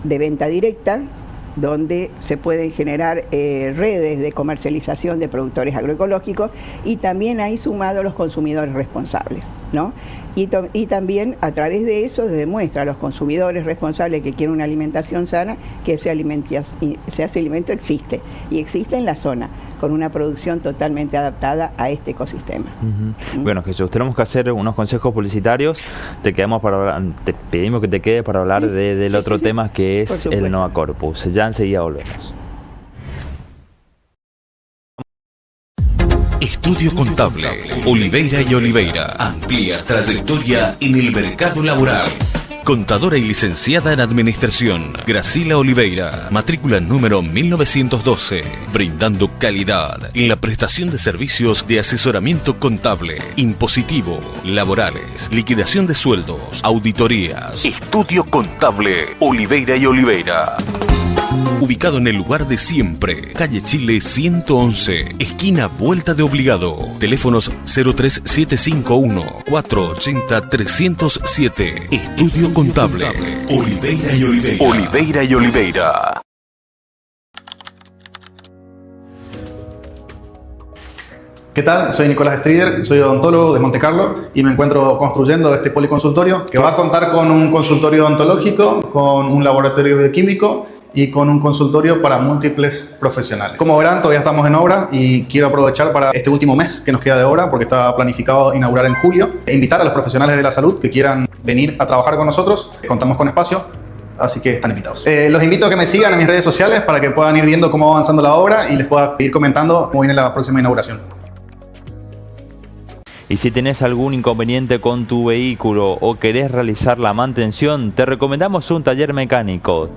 venta directa, donde se pueden generar redes de comercialización de productores agroecológicos y también ahí sumado los consumidores responsables, ¿no? Y también a través de eso se demuestra a los consumidores responsables que quieren una alimentación sana que ese alimento existe y existe en la zona con una producción totalmente adaptada a este ecosistema. Bueno, Jesús, tenemos que hacer unos consejos publicitarios. Te pedimos que te quedes para hablar del otro tema que es el Nova Corpus. Ya enseguida volvemos. Estudio Contable, Oliveira y Oliveira. Amplia trayectoria en el mercado laboral. Contadora y licenciada en Administración, Gracila Oliveira, matrícula número 1912, brindando calidad en la prestación de servicios de asesoramiento contable, impositivo, laborales, liquidación de sueldos, auditorías. Estudio Contable, Oliveira y Oliveira. Ubicado en el lugar de siempre, calle Chile 111, esquina Vuelta de Obligado. Teléfonos 03751-480-307. Estudio Contable, Oliveira y Oliveira. Oliveira y Oliveira. ¿Qué tal? Soy Nicolás Strider, soy odontólogo de Monte Carlo y me encuentro construyendo este policonsultorio que va a contar con un consultorio odontológico, con un laboratorio bioquímico y con un consultorio para múltiples profesionales. Como verán, todavía estamos en obra y quiero aprovechar para este último mes que nos queda de obra, porque está planificado inaugurar en julio, e invitar a los profesionales de la salud que quieran venir a trabajar con nosotros. Contamos con espacio, así que están invitados. Los invito a que me sigan en mis redes sociales para que puedan ir viendo cómo va avanzando la obra y les pueda ir comentando cómo viene la próxima inauguración. Y si tenés algún inconveniente con tu vehículo o querés realizar la mantención, te recomendamos un taller mecánico.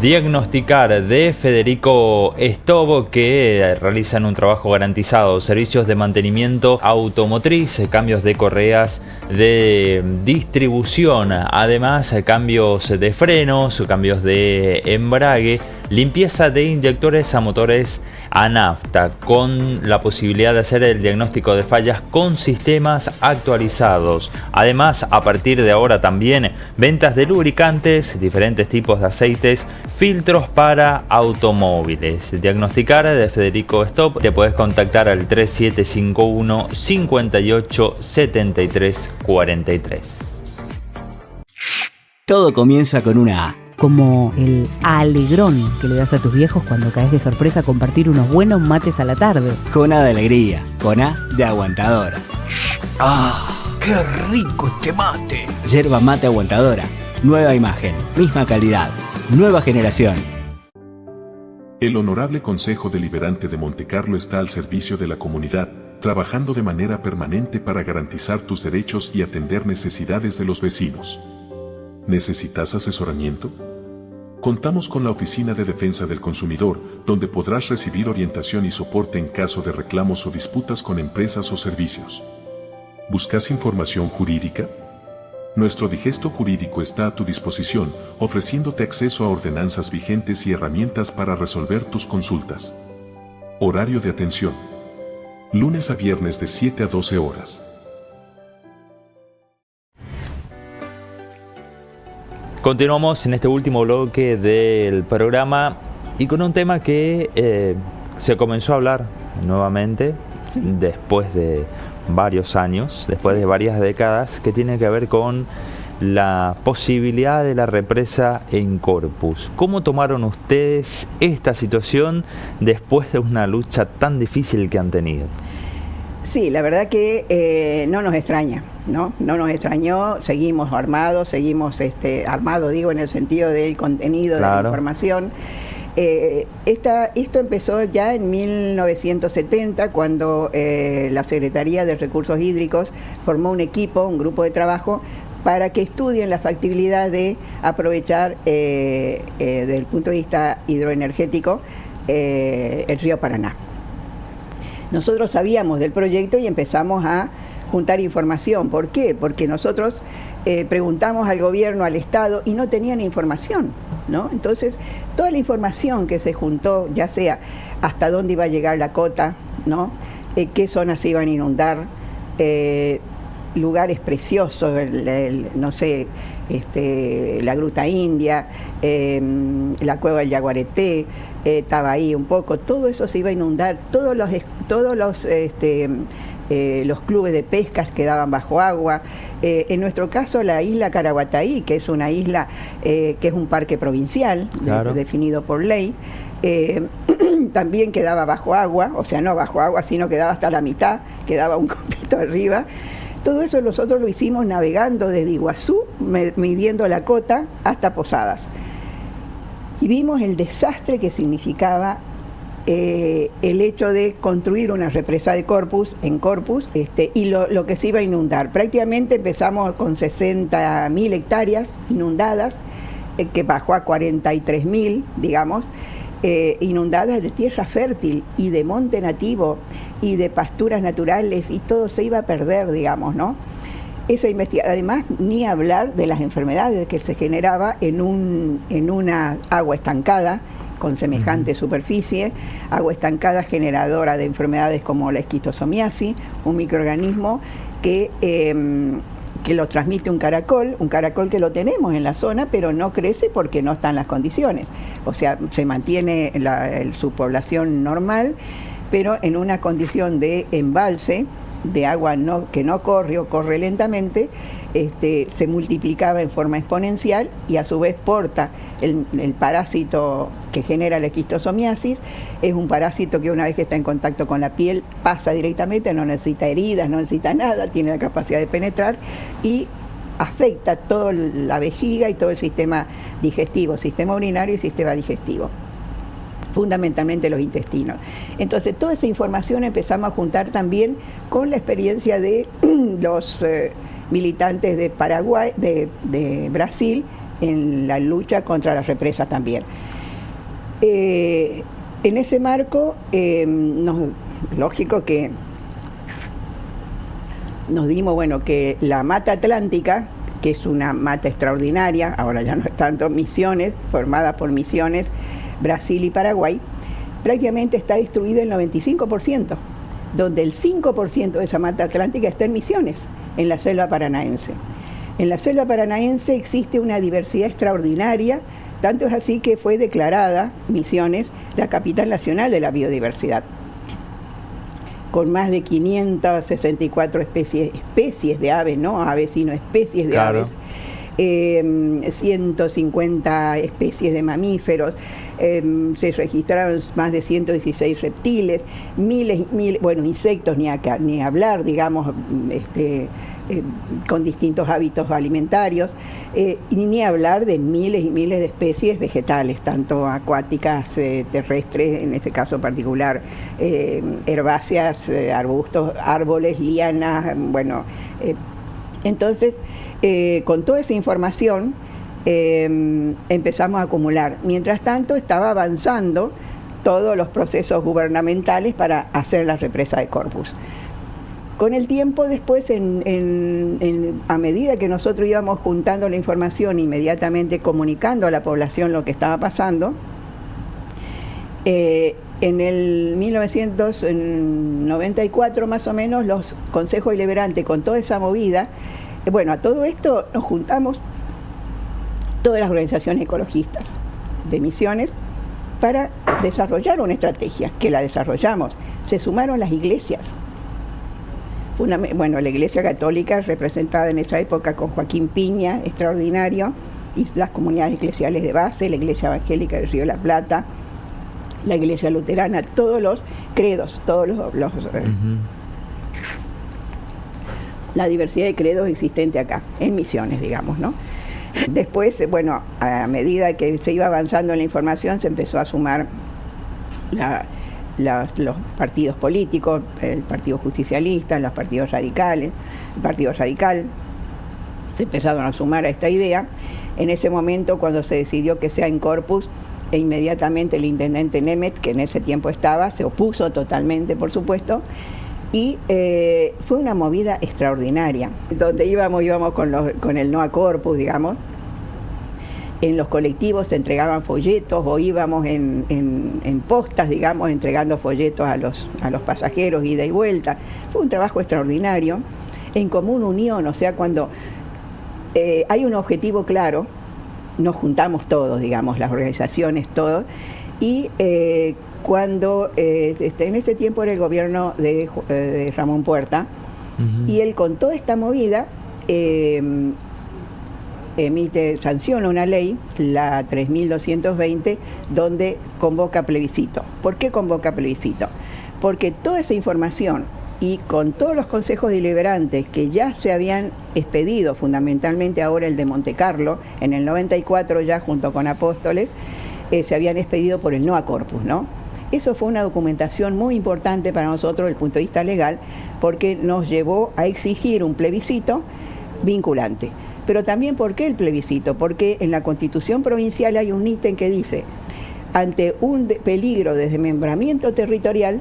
Diagnosticar de Federico Stobo, que realizan un trabajo garantizado, servicios de mantenimiento automotriz, cambios de correas de distribución, además cambios de frenos, cambios de embrague, limpieza de inyectores a motores a nafta, con la posibilidad de hacer el diagnóstico de fallas con sistemas actualizados. Además, a partir de ahora también ventas de lubricantes, diferentes tipos de aceites, filtros para automóviles. Diagnosticar de Federico Stop, te puedes contactar al 3751 58 73 43. Todo comienza con una A. Como el alegrón que le das a tus viejos cuando caes de sorpresa a compartir unos buenos mates a la tarde. Con A de alegría, con A de aguantadora. ¡Ah, qué rico este mate! Yerba mate aguantadora. Nueva imagen, misma calidad, nueva generación. El Honorable Consejo Deliberante de Monte Carlo está al servicio de la comunidad, trabajando de manera permanente para garantizar tus derechos y atender necesidades de los vecinos. ¿Necesitas asesoramiento? Contamos con la Oficina de Defensa del Consumidor, donde podrás recibir orientación y soporte en caso de reclamos o disputas con empresas o servicios. ¿Buscas información jurídica? Nuestro digesto jurídico está a tu disposición, ofreciéndote acceso a ordenanzas vigentes y herramientas para resolver tus consultas. Horario de atención. Lunes a viernes de 7 a 12 horas. Continuamos en este último bloque del programa y con un tema que se comenzó a hablar nuevamente después de varios años, después de varias décadas, que tiene que ver con la posibilidad de la represa en Corpus. ¿Cómo tomaron ustedes esta situación después de una lucha tan difícil que han tenido? Sí, la verdad que no nos extraña, ¿no? No nos extrañó, seguimos armados, armados digo en el sentido del contenido, claro, de la información. Esto empezó ya en 1970, cuando la Secretaría de Recursos Hídricos formó un equipo, un grupo de trabajo, para que estudien la factibilidad de aprovechar desde el punto de vista hidroenergético el río Paraná. Nosotros sabíamos del proyecto y empezamos a juntar información. ¿Por qué? Porque nosotros preguntamos al gobierno, al Estado, y no tenían información, ¿no? Entonces, toda la información que se juntó, ya sea hasta dónde iba a llegar la cota, ¿no? Qué zonas se iban a inundar, lugares preciosos, no sé, la Gruta India, la Cueva del Yaguareté, estaba ahí un poco, todo eso se iba a inundar, todos los clubes de pescas quedaban bajo agua. En nuestro caso, la isla Caraguataí, que es una isla que es un parque provincial, claro, definido por ley, también quedaba bajo agua, o sea, no bajo agua, sino quedaba hasta la mitad, quedaba un copito arriba. Todo eso nosotros lo hicimos navegando desde Iguazú, midiendo la cota hasta Posadas. Y vimos el desastre que significaba el hecho de construir una represa de Corpus en Corpus y lo que se iba a inundar. Prácticamente empezamos con 60.000 hectáreas inundadas, que bajó a 43.000, digamos, inundadas de tierra fértil y de monte nativo y de pasturas naturales, y todo se iba a perder, digamos, ¿no? Esa investigación, además, ni hablar de las enfermedades que se generaba en una agua estancada con semejante superficie, agua estancada generadora de enfermedades como la esquistosomiasis, un microorganismo que lo transmite un caracol que lo tenemos en la zona, pero no crece porque no están las condiciones. O sea, se mantiene su población normal, pero en una condición de embalse, de agua que no corre o corre lentamente, se multiplicaba en forma exponencial y a su vez porta el parásito que genera la esquistosomiasis. Es un parásito que una vez que está en contacto con la piel pasa directamente, no necesita heridas, no necesita nada, tiene la capacidad de penetrar y afecta toda la vejiga y todo el sistema digestivo, sistema urinario y sistema digestivo, fundamentalmente los intestinos. Entonces, toda esa información empezamos a juntar también con la experiencia de los militantes de Paraguay, de Brasil, en la lucha contra las represas también. En ese marco, lógico que nos dimos, bueno, que la Mata Atlántica, que es una mata extraordinaria, ahora ya no es tanto, Misiones, formada por Misiones, Brasil y Paraguay, prácticamente está destruida el 95%, donde el 5% de esa mata atlántica está en Misiones, en la selva paranaense. En la selva paranaense existe una diversidad extraordinaria, tanto es así que fue declarada Misiones la capital nacional de la biodiversidad, con más de 564 especies de aves, no aves, sino especies de aves, 150 especies de mamíferos, se registraron más de 116 reptiles, miles, bueno, insectos ni hablar, digamos, con distintos hábitos alimentarios, y ni hablar de miles y miles de especies vegetales, tanto acuáticas, terrestres, en ese caso particular, herbáceas, arbustos, árboles, lianas, bueno. Entonces, con toda esa información empezamos a acumular. Mientras tanto, estaba avanzando todos los procesos gubernamentales para hacer la represa de Corpus. Con el tiempo después, a medida que nosotros íbamos juntando la información, inmediatamente comunicando a la población lo que estaba pasando, en el 1994 más o menos, los consejos deliberantes, con toda esa movida, bueno, a todo esto nos juntamos todas las organizaciones ecologistas de Misiones para desarrollar una estrategia, que la desarrollamos. Se sumaron las iglesias. Bueno, la Iglesia Católica, representada en esa época con Joaquín Piña, extraordinario, y las comunidades eclesiales de base, la Iglesia Evangélica del Río de la Plata, la Iglesia Luterana, todos los credos, todos los la diversidad de credos existente acá, en Misiones, digamos, ¿no? Después, bueno, a medida que se iba avanzando en la información, se empezó a sumar los partidos políticos, el Partido Justicialista, los partidos radicales, el Partido Radical, se empezaron a sumar a esta idea. En ese momento, cuando se decidió que sea en Corpus, e inmediatamente el intendente Nemeth, que en ese tiempo estaba, se opuso totalmente, por supuesto, y fue una movida extraordinaria. Donde íbamos con el no a Corpus, digamos. En los colectivos se entregaban folletos o íbamos en postas, digamos, entregando folletos a los pasajeros, ida y vuelta. Fue un trabajo extraordinario, en común unión, o sea, cuando hay un objetivo claro, nos juntamos todos, digamos, las organizaciones, todos, y cuando en ese tiempo era el gobierno de Ramón Puerta, y él con toda esta movida sanciona una ley, la 3220, donde convoca plebiscito. ¿Por qué convoca plebiscito? Porque toda esa información y con todos los consejos deliberantes que ya se habían expedido, fundamentalmente ahora el de Monte Carlo, en el 94 ya junto con Apóstoles, se habían expedido por el no a Corpus, ¿no? Eso fue una documentación muy importante para nosotros desde el punto de vista legal, porque nos llevó a exigir un plebiscito vinculante. Pero también, ¿por qué el plebiscito? Porque en la Constitución provincial hay un ítem que dice, ante un peligro de desmembramiento territorial,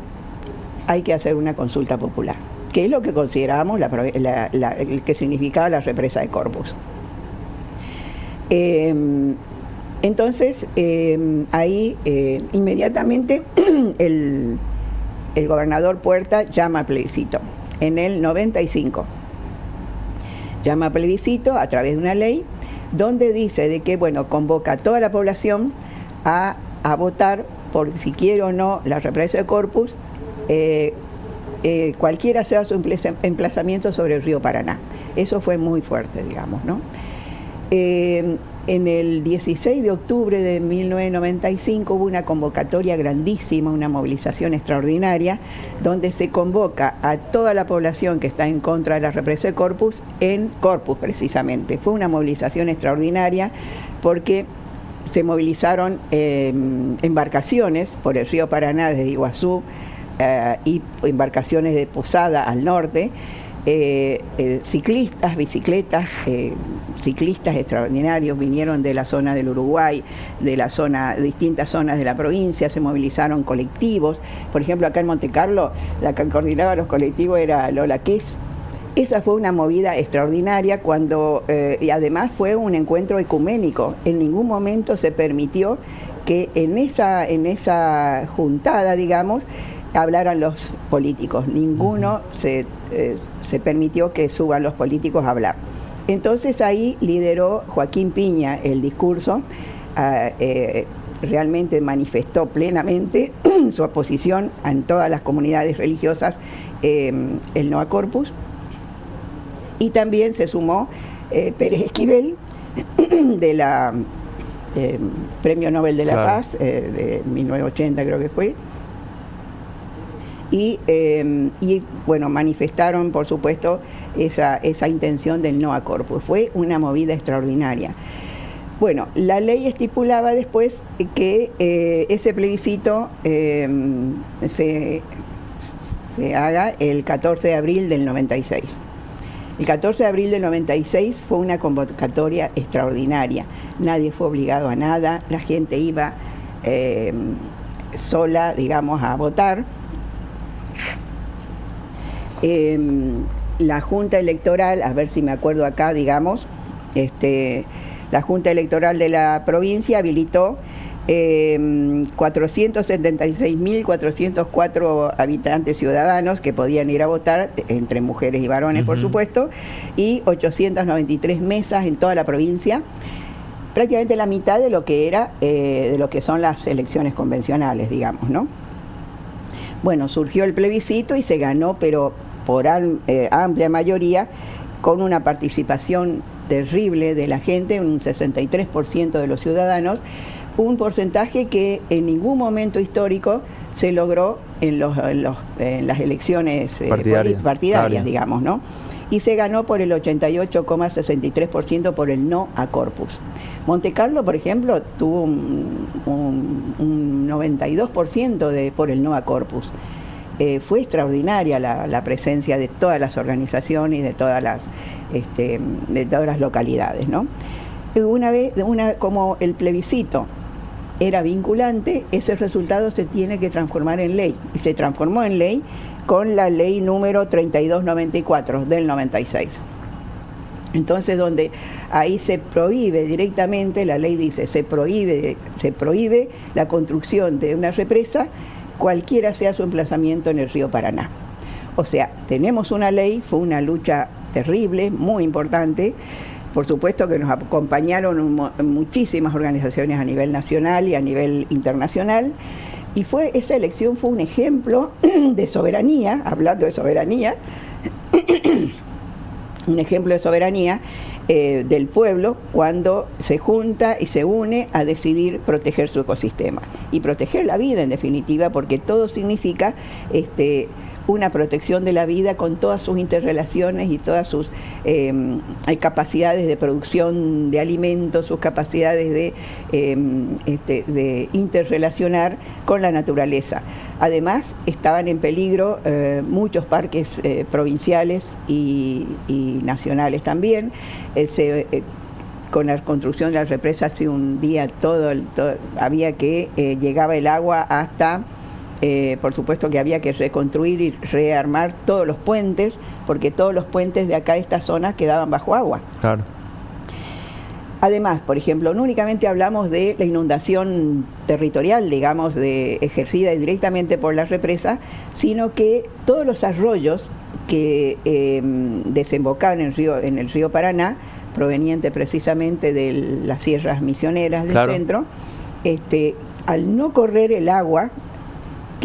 hay que hacer una consulta popular, que es lo que considerábamos el que significaba la represa de Corpus. Entonces, ahí inmediatamente el gobernador Puerta llama a plebiscito, en el 95. Llama a plebiscito a través de una ley donde dice de que, bueno, convoca a toda la población a votar por si quiere o no la represa de Corpus cualquiera sea su emplazamiento sobre el río Paraná. Eso fue muy fuerte, digamos, ¿no? En el 16 de octubre de 1995 hubo una convocatoria grandísima, una movilización extraordinaria, donde se convoca a toda la población que está en contra de la represa de Corpus, en Corpus precisamente. Fue una movilización extraordinaria porque se movilizaron embarcaciones por el río Paraná desde Iguazú y embarcaciones de Posada al norte, ciclistas, bicicletas, ciclistas extraordinarios vinieron de la zona del Uruguay, de la zona, distintas zonas de la provincia, se movilizaron colectivos. Por ejemplo, acá en Monte Carlo, la que coordinaba los colectivos era Lola Kiss. Esa fue una movida extraordinaria y además fue un encuentro ecuménico. En ningún momento se permitió que en esa juntada, digamos, hablaran los políticos. Ninguno se permitió que suban los políticos a hablar. Entonces ahí lideró Joaquín Piña el discurso, realmente manifestó plenamente su oposición en todas las comunidades religiosas, el no a Corpus, y también se sumó Pérez Esquivel, de la Premio Nobel de la Paz, de 1980 creo que fue, y bueno, manifestaron por supuesto esa intención del no a Corpus. Fue una movida extraordinaria. Bueno, la ley estipulaba después que ese plebiscito se haga el 14 de abril del 96. El 14 de abril del 96 fue una convocatoria extraordinaria. Nadie fue obligado a nada, la gente iba sola, digamos, a votar. La Junta Electoral, a ver si me acuerdo acá, digamos, la Junta Electoral de la provincia habilitó 476.404 habitantes ciudadanos que podían ir a votar, entre mujeres y varones, por supuesto, y 893 mesas en toda la provincia, prácticamente la mitad de lo que era, de lo que son las elecciones convencionales, digamos, ¿no? Bueno, surgió el plebiscito y se ganó, pero por amplia mayoría, con una participación terrible de la gente, un 63% de los ciudadanos, un porcentaje que en ningún momento histórico se logró en las elecciones partidarias, digamos, ¿no? Y se ganó por el 88,63% por el no a Corpus. Monte Carlo, por ejemplo, tuvo un 92% por el no a Corpus. Fue extraordinaria la presencia de todas las organizaciones y de todas las localidades, ¿no? Como el plebiscito era vinculante, ese resultado se tiene que transformar en ley, y se transformó en ley con la ley número 3294 del 96. Entonces, donde ahí se prohíbe directamente, la ley dice, se prohíbe la construcción de una represa, cualquiera sea su emplazamiento en el río Paraná. O sea, tenemos una ley, fue una lucha terrible, muy importante. Por supuesto que nos acompañaron muchísimas organizaciones a nivel nacional y a nivel internacional, y esa elección fue un ejemplo de soberanía, hablando de soberanía, un ejemplo de soberanía del pueblo cuando se junta y se une a decidir proteger su ecosistema y proteger la vida, en definitiva, porque todo significa una protección de la vida con todas sus interrelaciones y todas sus capacidades de producción de alimentos, sus capacidades de interrelacionar con la naturaleza. Además, estaban en peligro muchos parques provinciales y nacionales también. Con la construcción de la represa hace un día había que llegaba el agua hasta... por supuesto que había que reconstruir y rearmar todos los puentes, porque todos los puentes de acá, de esta zona, quedaban bajo agua. Claro. Además, por ejemplo, no únicamente hablamos de la inundación territorial, digamos, ejercida directamente por la represa, sino que todos los arroyos que desembocaban en el río Paraná, proveniente precisamente de las sierras misioneras del centro, al no correr el agua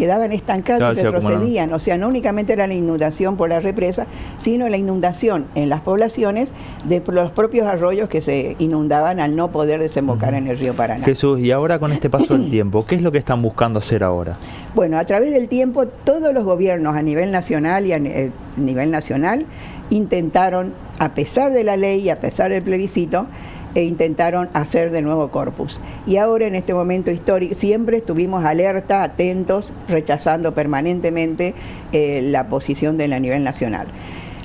quedaban estancados, retrocedían. O sea, no únicamente era la inundación por la represa, sino la inundación en las poblaciones de los propios arroyos que se inundaban al no poder desembocar en el río Paraná. Jesús, y ahora con este paso del tiempo, ¿qué es lo que están buscando hacer ahora? Bueno, a través del tiempo todos los gobiernos a nivel nacional y a nivel nacional intentaron, a pesar de la ley y a pesar del plebiscito, intentaron hacer de nuevo corpus. Y ahora en este momento histórico siempre estuvimos alerta, atentos, rechazando permanentemente la posición de la nivel nacional.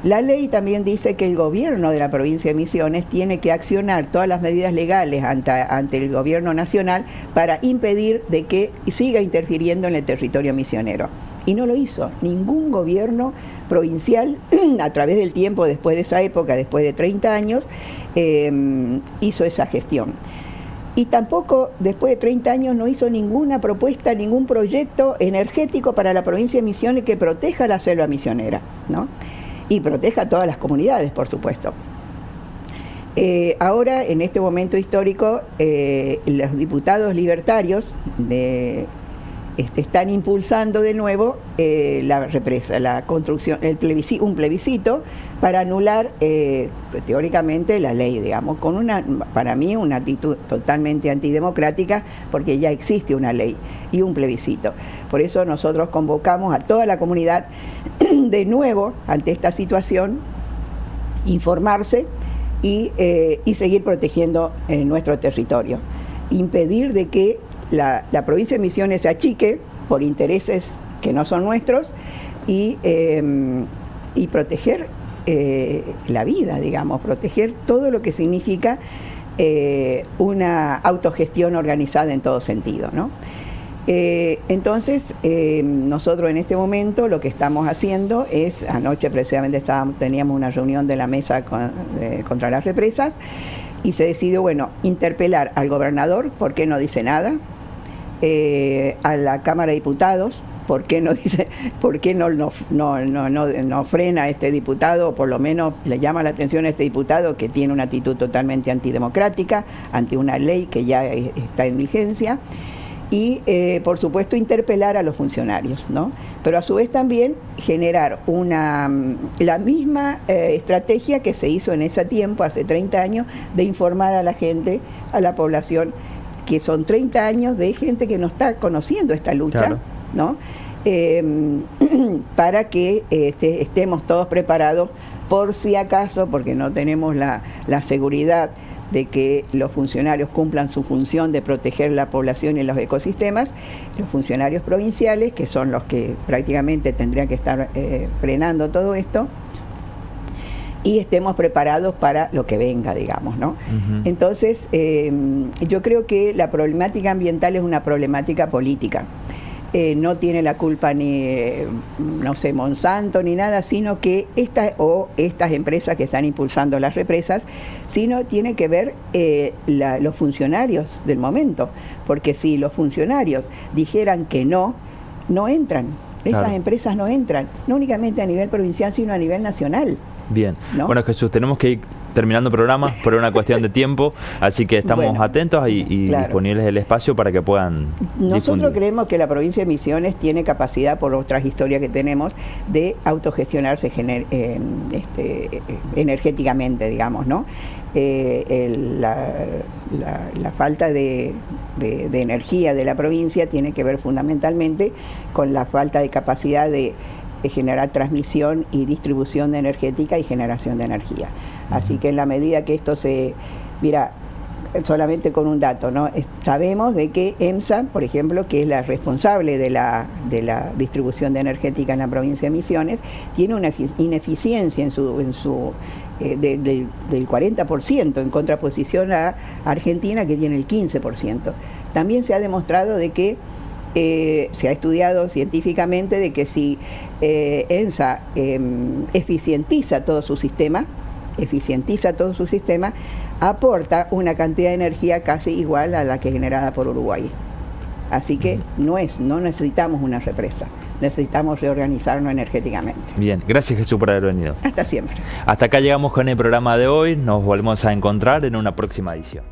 La ley también dice que el gobierno de la provincia de Misiones tiene que accionar todas las medidas legales ante el gobierno nacional para impedir de que siga interfiriendo en el territorio misionero. Y no lo hizo. Ningún gobierno provincial, a través del tiempo, después de esa época, después de 30 años, hizo esa gestión. Y tampoco, después de 30 años, no hizo ninguna propuesta, ningún proyecto energético para la provincia de Misiones que proteja la selva misionera, ¿no? Y proteja a todas las comunidades, por supuesto. Ahora, en este momento histórico, los diputados libertarios están impulsando de nuevo la represa, la construcción, un plebiscito para anular teóricamente la ley, digamos, con para mí una actitud totalmente antidemocrática, porque ya existe una ley y un plebiscito. Por eso nosotros convocamos a toda la comunidad de nuevo ante esta situación, informarse y seguir protegiendo nuestro territorio, impedir de que la provincia de Misiones se achique por intereses que no son nuestros y proteger la vida, digamos, proteger todo lo que significa una autogestión organizada en todo sentido, ¿no? Entonces, nosotros en este momento lo que estamos haciendo es, anoche precisamente teníamos una reunión de la mesa contra las represas y se decidió, bueno, interpelar al gobernador, ¿por qué no dice nada? A la Cámara de Diputados, ¿por qué no dice, por qué no frena a este diputado, o por lo menos le llama la atención a este diputado que tiene una actitud totalmente antidemocrática ante una ley que ya está en vigencia? Y por supuesto interpelar a los funcionarios, ¿no? Pero a su vez también generar la misma estrategia que se hizo en ese tiempo, hace 30 años, de informar a la gente, a la población, que son 30 años de gente que no está conociendo esta lucha, claro, ¿no? Para que estemos todos preparados por si acaso, porque no tenemos la seguridad de que los funcionarios cumplan su función de proteger la población y los ecosistemas, los funcionarios provinciales, que son los que prácticamente tendrían que estar frenando todo esto, y estemos preparados para lo que venga, digamos, ¿no? Uh-huh. Entonces, yo creo que la problemática ambiental es una problemática política. No tiene la culpa ni, no sé, Monsanto ni nada, sino que estas empresas que están impulsando las represas, sino tiene que ver los funcionarios del momento, porque si los funcionarios dijeran que no entran, esas claro, empresas no entran, no únicamente a nivel provincial, sino a nivel nacional. Bien, ¿no? Bueno, Jesús, tenemos que ir terminando el programa por una cuestión de tiempo, así que estamos atentos y claro, disponibles el espacio para que puedan Nosotros difundir. Creemos que la provincia de Misiones tiene capacidad, por otras historias que tenemos, de autogestionarse energéticamente, digamos, ¿no? La falta de energía de la provincia tiene que ver fundamentalmente con la falta de capacidad de generar transmisión y distribución de energética y generación de energía. Así que en la medida que esto mira, solamente con un dato, ¿no? Sabemos de que EMSA, por ejemplo, que es la responsable de la distribución de energética en la provincia de Misiones, tiene una ineficiencia del 40%, en contraposición a Argentina, que tiene el 15%. También se ha demostrado de que se ha estudiado científicamente de que si EMSA eficientiza todo su sistema, aporta una cantidad de energía casi igual a la que es generada por Uruguay. Así que no necesitamos una represa, necesitamos reorganizarnos energéticamente. Bien, gracias Jesús por haber venido. Hasta siempre. Hasta acá llegamos con el programa de hoy, nos volvemos a encontrar en una próxima edición.